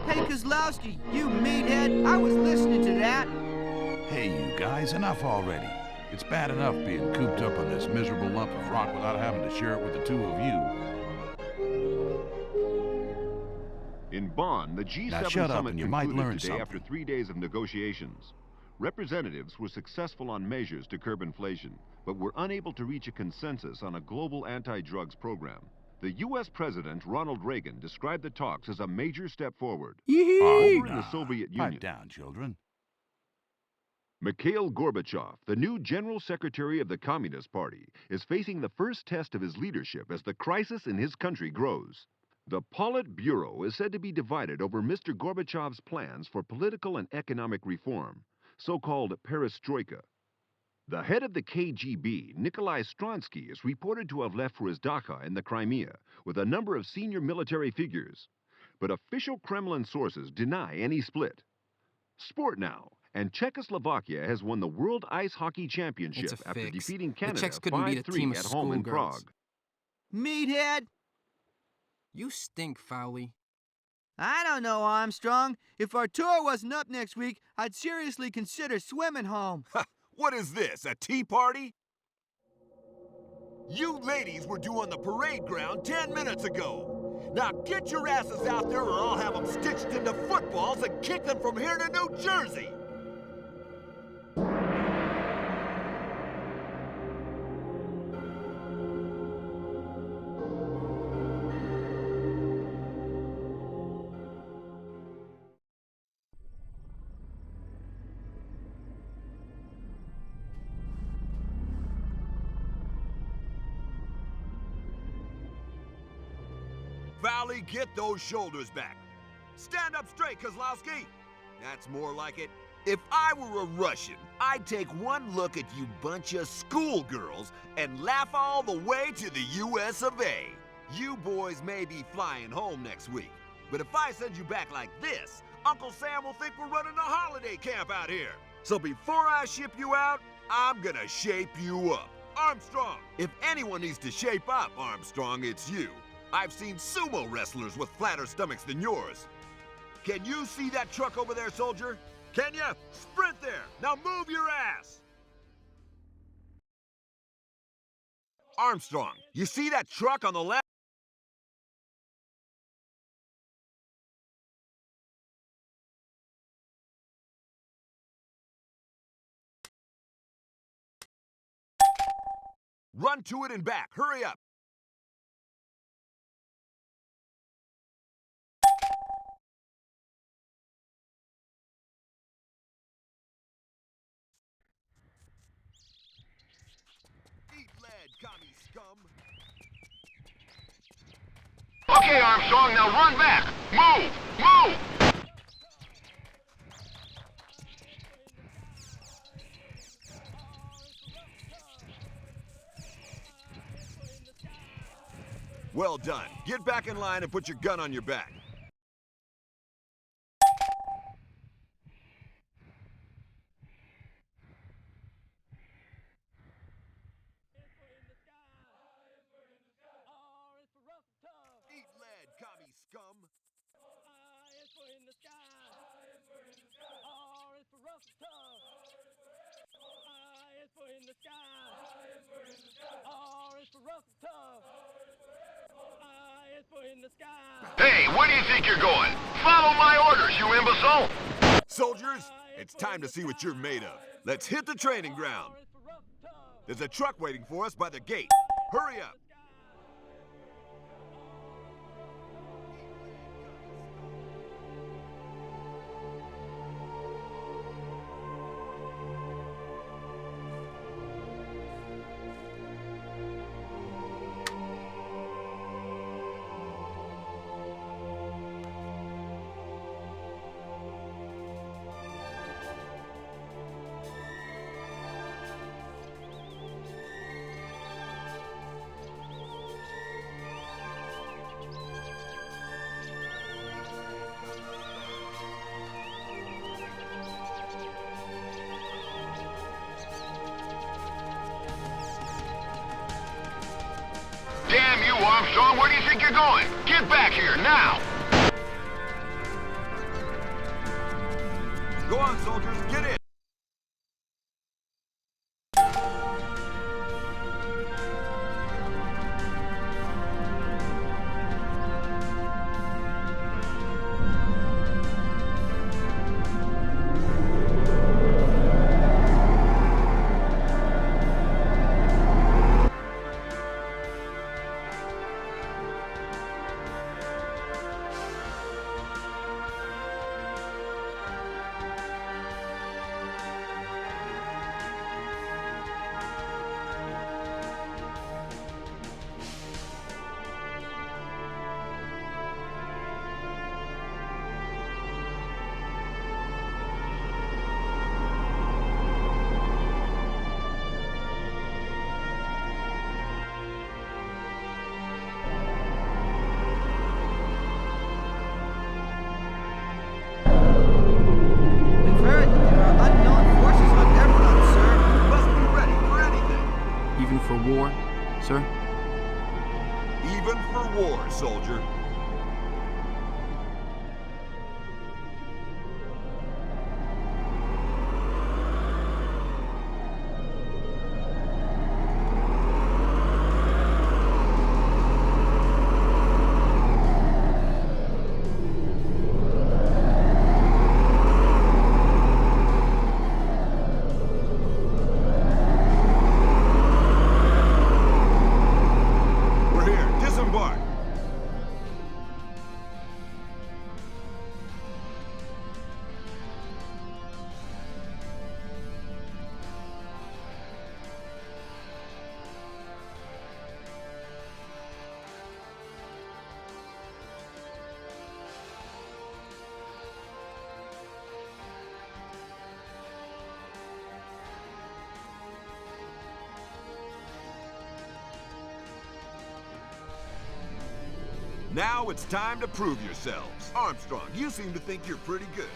Hey, Kozlowski, you meathead, I was listening to that. Hey, you guys, enough already. It's bad enough being cooped up on this miserable lump of rock without having to share it with the two of you. In Bonn, the G7 Now shut up summit and you might concluded learn today something. after 3 days of negotiations. Representatives were successful on measures to curb inflation, but were unable to reach a consensus on a global anti-drugs program. The U.S. President, Ronald Reagan, described the talks as a major step forward. Over in the Soviet Union, Pipe down, children. Mikhail Gorbachev, the new General Secretary of the Communist Party, is facing the first test of his leadership as the crisis in his country grows. The Politburo is said to be divided over Mr. Gorbachev's plans for political and economic reform, so-called perestroika. The head of the KGB, Nikolai Stronsky, is reported to have left for his dacha in the Crimea with a number of senior military figures. But official Kremlin sources deny any split. Sport now, and Czechoslovakia has won the World Ice Hockey Championship after defeating Canada 5-3 at home in Prague. Meathead! You stink, Fowley. I don't know, Armstrong. If our tour wasn't up next week, I'd seriously consider swimming home. What is this, a tea party? You ladies were due on the parade ground 10 minutes ago. Now get your asses out there or I'll have them stitched into footballs and kick them from here to New Jersey. Valley, get those shoulders back. Stand up straight, Kozlowski. That's more like it. If I were a Russian, I'd take one look at you bunch of schoolgirls and laugh all the way to the US of A. You boys may be flying home next week, but if I send you back like this, Uncle Sam will think we're running a holiday camp out here. So before I ship you out, I'm gonna shape you up. Armstrong, if anyone needs to shape up, Armstrong, it's you. I've seen sumo wrestlers with flatter stomachs than yours. Can you see that truck over there, soldier? Can you? Sprint there! Now move your ass! Armstrong, you see that truck on the left? Run to it and back. Hurry up. Eat lead, commie scum. Okay, Armstrong, now run back! Move! Move! Well done. Get back in line and put your gun on your back. Eat lead, commie scum. Hey, where do you think you're going? Follow my orders, you imbecile! Soldiers, it's time to see what you're made of. Let's hit the training ground. There's a truck waiting for us by the gate. Hurry up. Damn you, Armstrong, where do you think you're going? Get back here, now! on, soldiers, get in. We've heard that there are unknown forces on Eberron, sir. Must be ready for anything. Even for war, sir? Even for war, soldier. We're here. Disembark. Now it's time to prove yourselves. Armstrong, you seem to think you're pretty good.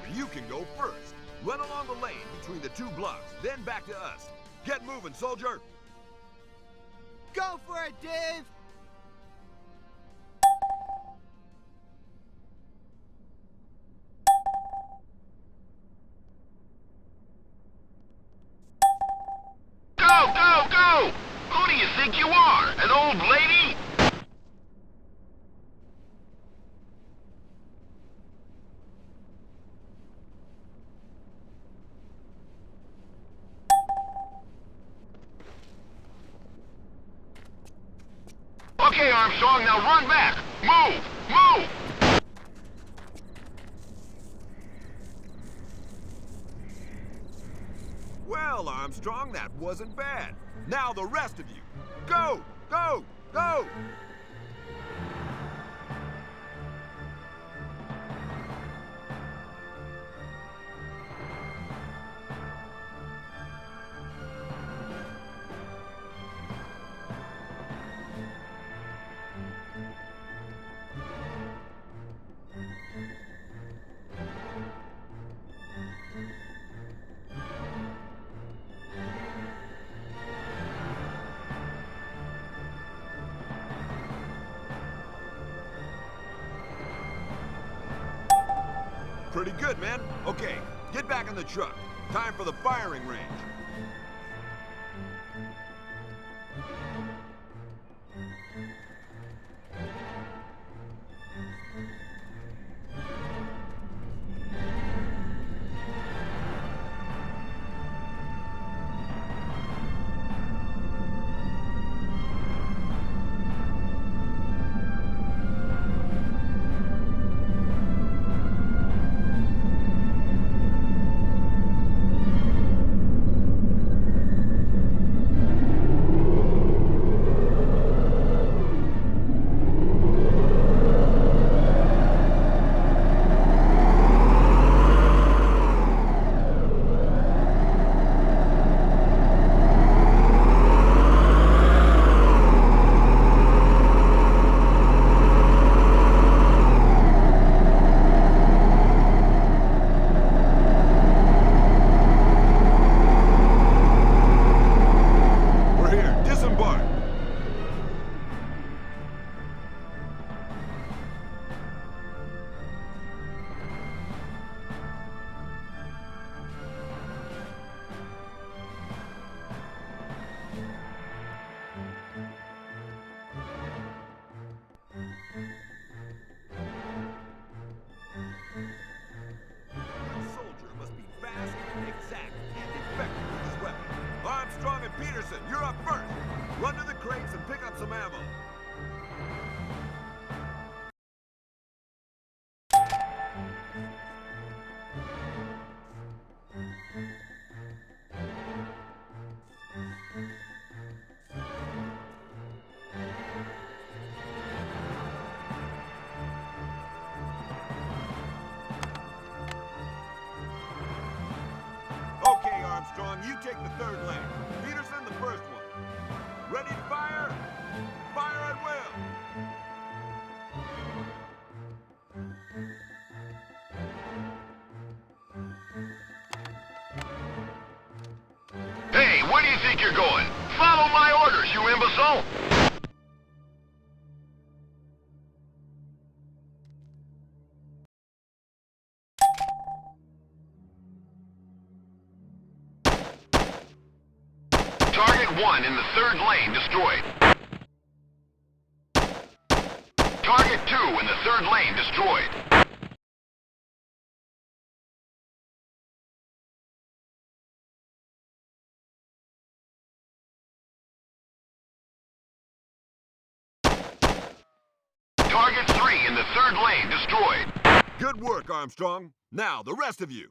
Well, you can go first. Run along the lane between the two blocks, then back to us. Get moving, soldier. Go for it, Dave! Go, go, go! Who do you think you are? An old lady? Okay, Armstrong, now run back! Move! Move! Well, Armstrong, that wasn't bad. Now the rest of you. Go! Go! Go! Pretty good, man. Okay, get back in the truck. Time for the firing range. you take the third lane. Peterson, the first one. Ready to fire? Fire at will. Hey, where do you think you're going? Follow my orders, you imbecile! Target 1 in the third lane destroyed. Target 2 in the third lane destroyed. Target 3 in the third lane destroyed. Good work, Armstrong. Now, the rest of you.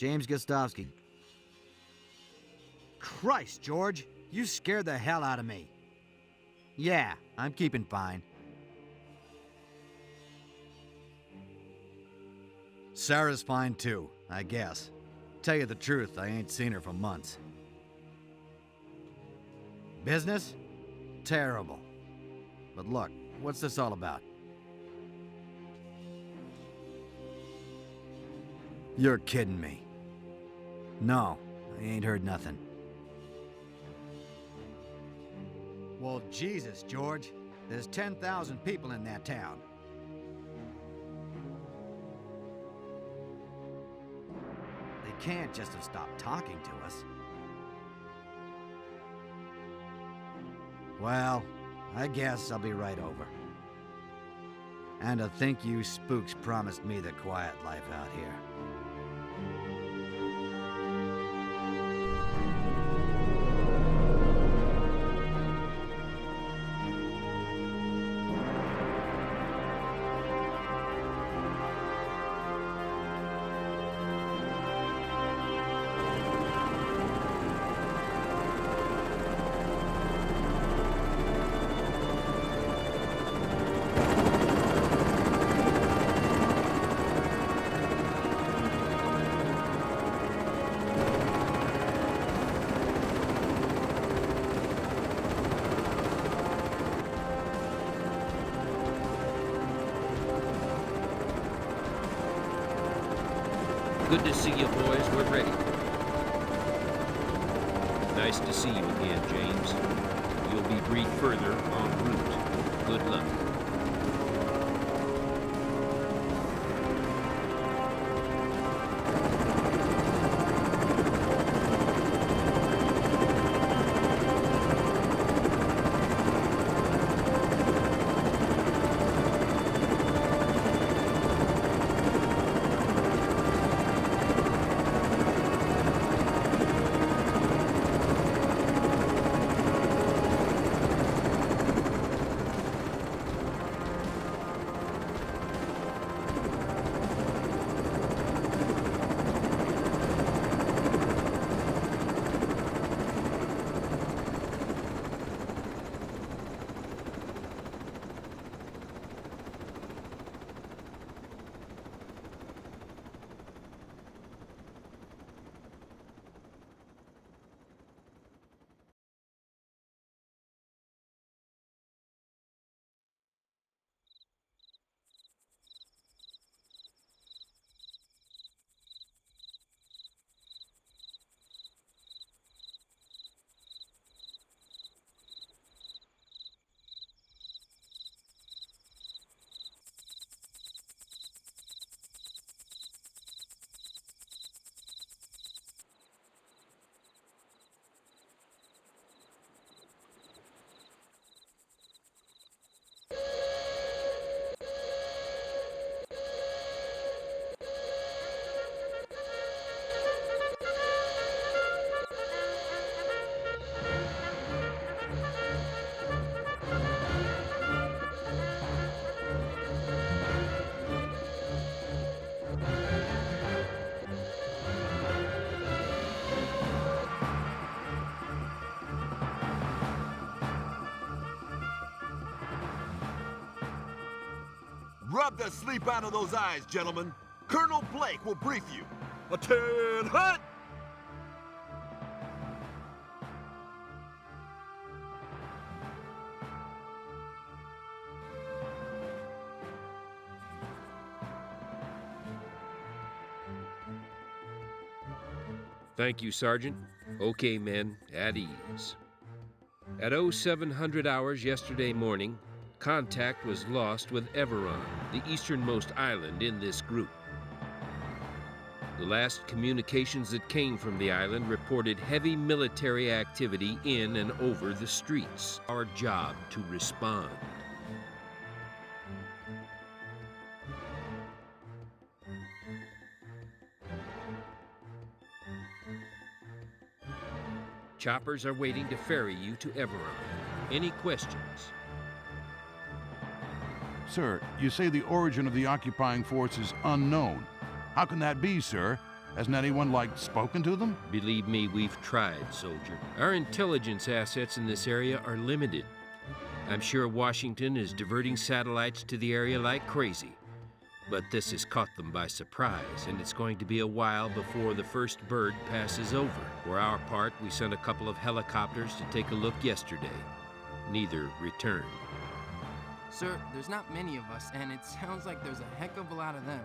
James Gostovsky. Christ, George, you scared the hell out of me. Yeah, I'm keeping fine. Sarah's fine too, I guess. Tell you the truth, I ain't seen her for months. Business? Terrible. But look, what's this all about? You're kidding me. No, I ain't heard nothing. Well, Jesus, George. There's 10,000 people in that town. They can't just have stopped talking to us. Well, I guess I'll be right over. And to think you spooks promised me the quiet life out here. Good to see you, boys. We're ready. Nice to see you again, James. You'll be briefed further en route. Good luck. Rub the sleep out of those eyes, gentlemen. Colonel Blake will brief you. Attend hut! Thank you, Sergeant. Okay, men, at ease. At 0700 hours yesterday morning, contact was lost with Everon, the easternmost island in this group. The last communications that came from the island reported heavy military activity in and over the streets. Our job to respond. Choppers are waiting to ferry you to Everon. Any questions? Sir, you say the origin of the occupying force is unknown. How can that be, sir? Hasn't anyone, spoken to them? Believe me, we've tried, soldier. Our intelligence assets in this area are limited. I'm sure Washington is diverting satellites to the area like crazy. But this has caught them by surprise, and it's going to be a while before the first bird passes over. For our part, we sent a couple of helicopters to take a look yesterday. Neither returned. Sir, there's not many of us, and it sounds like there's a heck of a lot of them.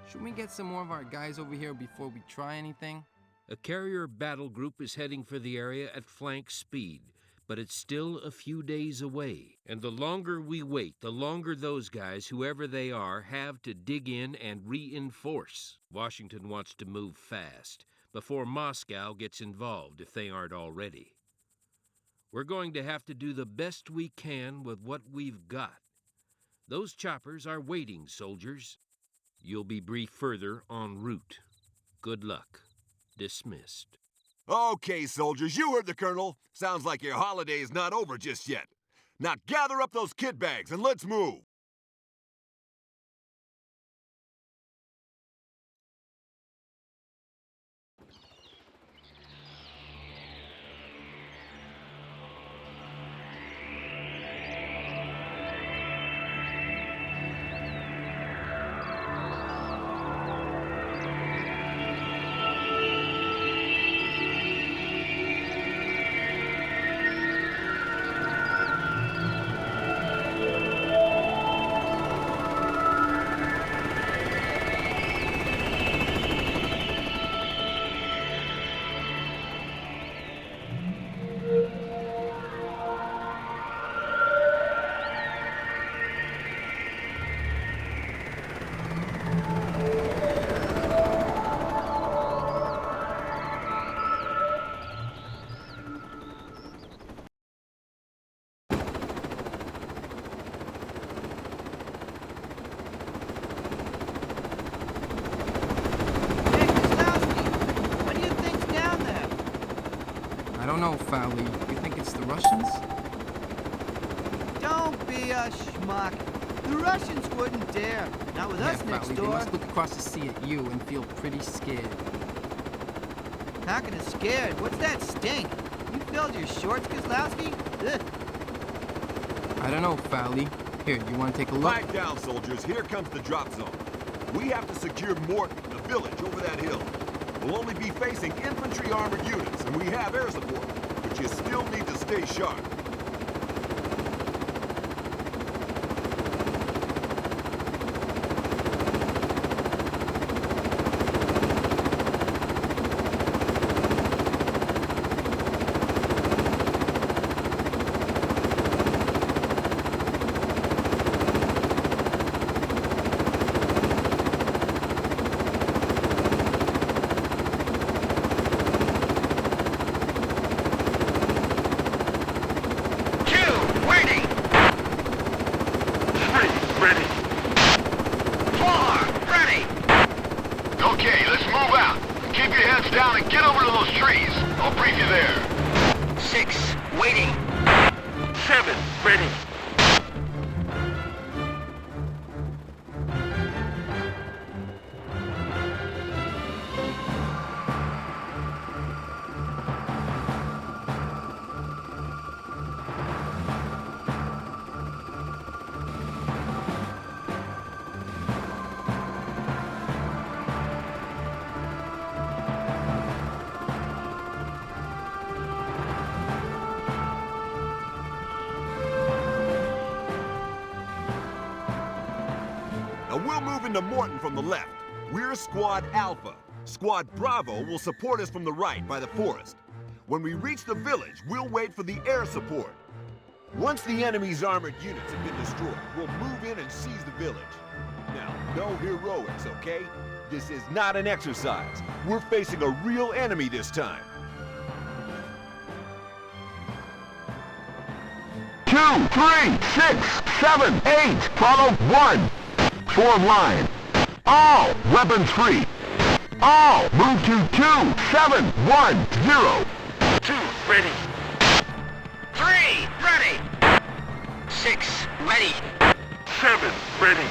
Should we get some more of our guys over here before we try anything? A carrier battle group is heading for the area at flank speed, but it's still a few days away. And the longer we wait, the longer those guys, whoever they are, have to dig in and reinforce. Washington wants to move fast, before Moscow gets involved if they aren't already. We're going to have to do the best we can with what we've got. Those choppers are waiting, soldiers. You'll be briefed further en route. Good luck. Dismissed. Okay, soldiers, you heard the colonel. Sounds like your holiday's not over just yet. Now gather up those kit bags and let's move. I don't know, Fowley. You think it's the Russians? Don't be a schmuck. The Russians wouldn't dare. Not with us next Fowley, door. they must look across the sea at you and feel pretty scared. How can it scared? What's that stink? You filled your shorts, Kozlowski? Ugh. I don't know, Fowley. Here, you want to take a look? Pipe down, soldiers. Here comes the drop zone. We have to secure Morton, the village over that hill. We'll only be facing infantry armored units, and we have air support, but you still need to stay sharp. Now we'll move into Morton from the left. We're Squad Alpha. Squad Bravo will support us from the right by the forest. When we reach the village, we'll wait for the air support. Once the enemy's armored units have been destroyed, we'll move in and seize the village. Now, no heroics, okay? This is not an exercise. We're facing a real enemy this time. 2, 3, 6, 7, 8. Follow 1. Form line. All weapons free. All move to 2, 7, 1, 0. 2 ready. 3 ready. 6 ready. 7 ready.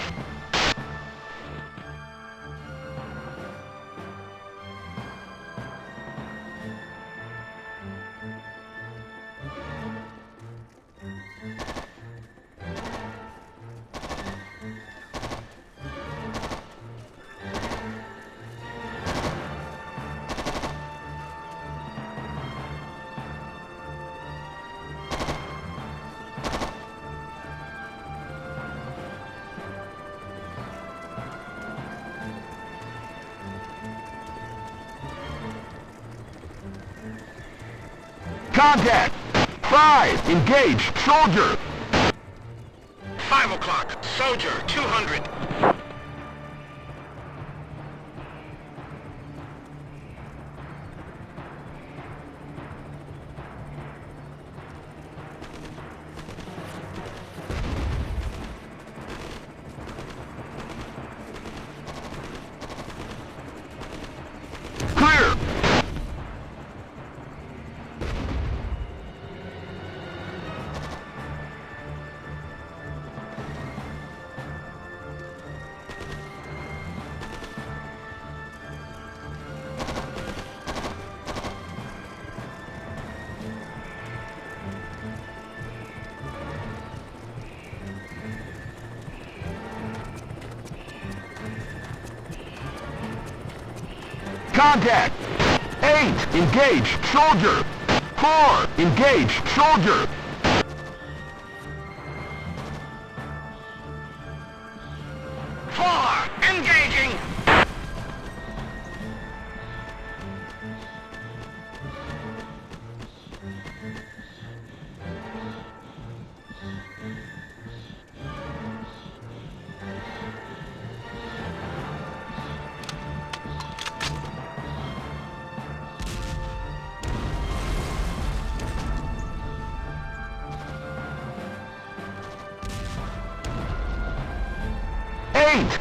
Contact! 5, engage, soldier! 5 o'clock, soldier, 200. Clear! Contact! 8, engage, soldier! 4, engage, soldier! 4, engaging!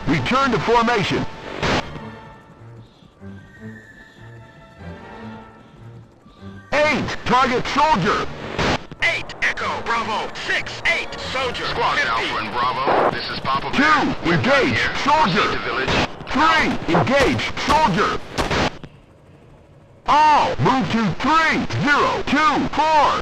Return to formation. 8, target soldier. 8, Echo, Bravo. 6, 8, soldier. Squad 50. Alpha and Bravo, this is Papa. 2, engage, soldier. 3, engage, soldier. All, move to 3, 0, 2, 4.